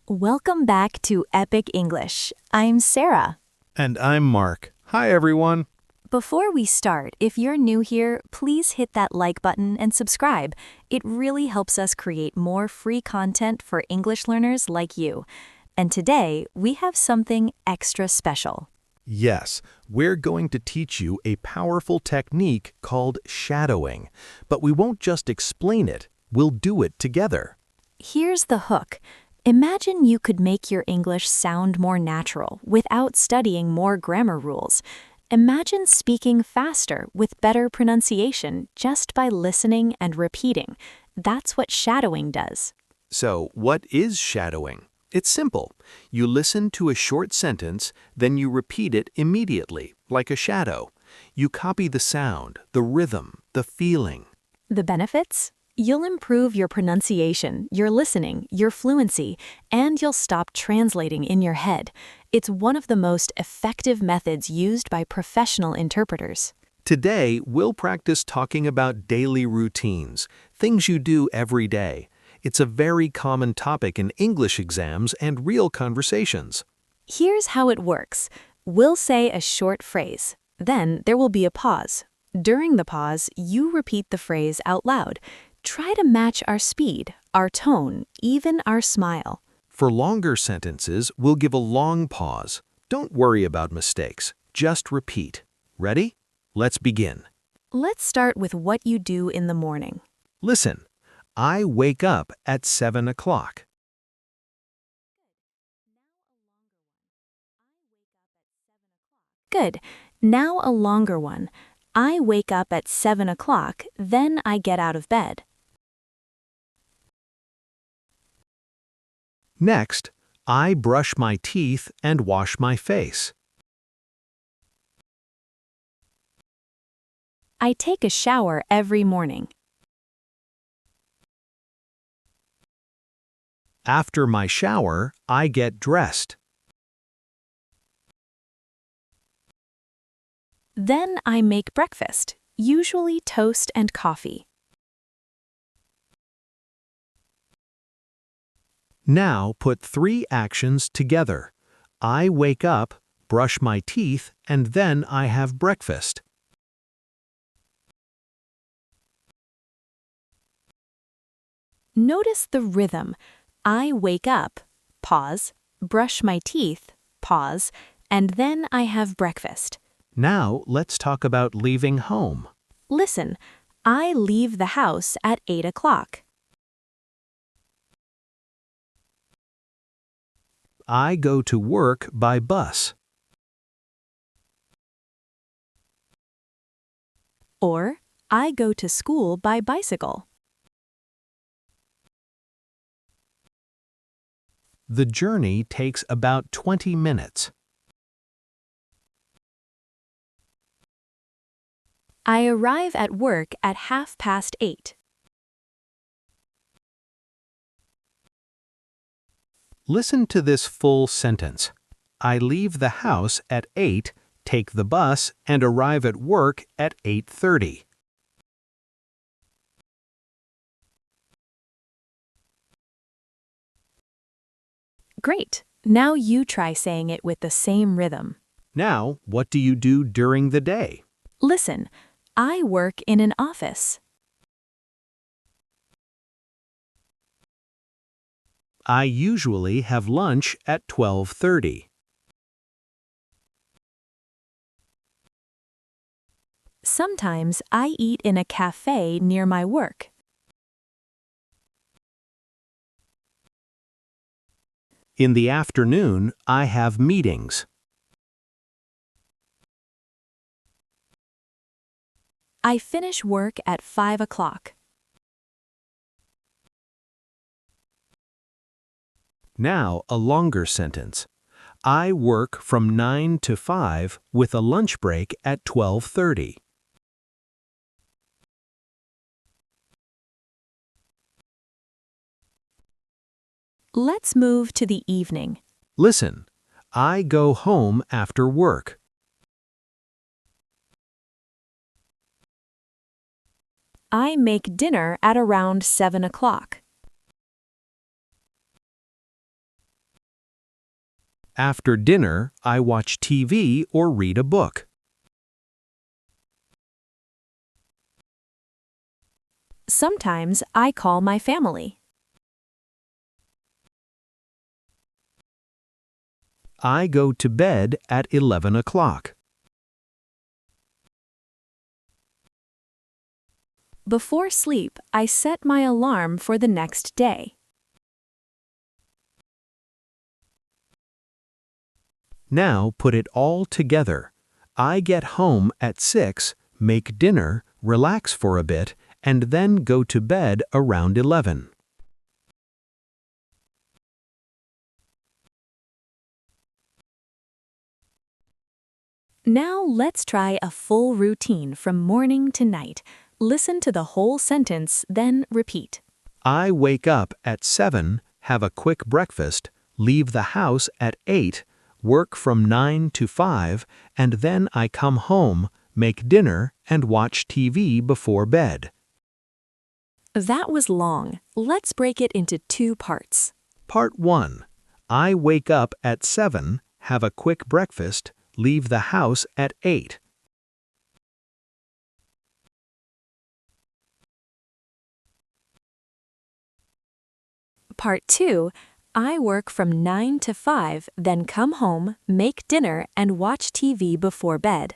Welcome back to Epic English. I'm Sarah. And I'm Mark. Hi, everyone. Before we start, if you're new here, please hit that like button and subscribe. It really helps us create more free content for English learners like you. And today, we have something extra special. Yes, we're going to teach you a powerful technique called shadowing. But we won't just explain it, we'll do it together. Here's the hook. Imagine you could make your English sound more natural without studying more grammar rules. Imagine speaking faster with better pronunciation just by listening and repeating. That's what shadowing does. So, what is shadowing? It's simple. You listen to a short sentence, then you repeat it immediately, like a shadow. You copy the sound, the rhythm, the feeling. The benefits? You'll improve your pronunciation, your listening, your fluency, and you'll stop translating in your head. It's one of the most effective methods used by professional interpreters. Today, we'll practice talking about daily routines, things you do every day. It's a very common topic in English exams and real conversations. Here's how it works. We'll say a short phrase. Then there will be a pause. During the pause, you repeat the phrase out loud. Try to match our speed, our tone, even our smile. For longer sentences, we'll give a long pause. Don't worry about mistakes. Just repeat. Ready? Let's begin. Let's start with what you do in the morning. Listen. I wake up at 7 o'clock. Good. Now a longer one. I wake up at 7 o'clock, then I get out of bed. Next, I brush my teeth and wash my face. I take a shower every morning. After my shower, I get dressed. Then I make breakfast, usually toast and coffee. Now put 3 actions together. I wake up, brush my teeth, and then I have breakfast. Notice the rhythm. I wake up, pause, brush my teeth, pause, and then I have breakfast. Now let's talk about leaving home. Listen, I leave the house at 8 o'clock. I go to work by bus. Or, I go to school by bicycle. The journey takes about 20 minutes. I arrive at work at 8:30. Listen to this full sentence. I leave the house at 8, take the bus, and arrive at work at 8:30. Great. Now you try saying it with the same rhythm. Now, what do you do during the day? Listen, I work in an office. I usually have lunch at 12:30. Sometimes I eat in a cafe near my work. In the afternoon, I have meetings. I finish work at 5 o'clock. Now, a longer sentence. I work from 9 to 5 with a lunch break at 12:30. Let's move to the evening. Listen, I go home after work. I make dinner at around 7 o'clock. After dinner, I watch TV or read a book. Sometimes I call my family. I go to bed at 11 o'clock. Before sleep, I set my alarm for the next day. Now put it all together. I get home at 6, make dinner, relax for a bit, and then go to bed around 11. Now let's try a full routine from morning to night. Listen to the whole sentence, then repeat. I wake up at 7, have a quick breakfast, leave the house at 8, work from 9 to 5, and then I come home, make dinner, and watch TV before bed. That was long. Let's break it into 2 parts. Part 1. I wake up at 7, have a quick breakfast, leave the house at 8. Part 2. I work from 9 to 5, then come home, make dinner, and watch TV before bed.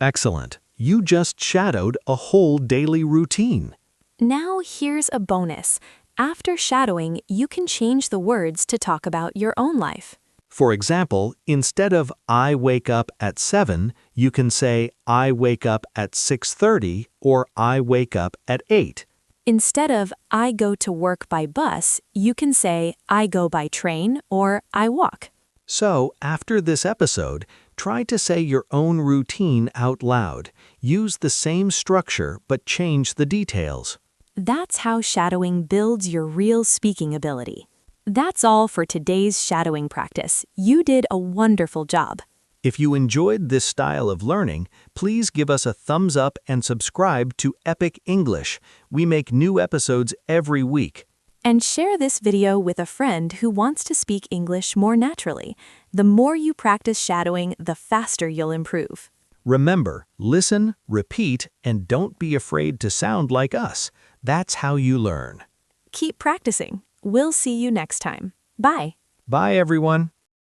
Excellent. You just shadowed a whole daily routine. Now here's a bonus. After shadowing, you can change the words to talk about your own life. For example, instead of I wake up at 7, you can say I wake up at 6:30 or I wake up at 8. Instead of I go to work by bus, you can say I go by train or I walk. So, after this episode, try to say your own routine out loud. Use the same structure but change the details. That's how shadowing builds your real speaking ability. That's all for today's shadowing practice. You did a wonderful job. If you enjoyed this style of learning, please give us a thumbs up and subscribe to Epic English. We make new episodes every week. And share this video with a friend who wants to speak English more naturally. The more you practice shadowing, the faster you'll improve. Remember, listen, repeat, and don't be afraid to sound like us. That's how you learn. Keep practicing. We'll see you next time. Bye. Bye, everyone.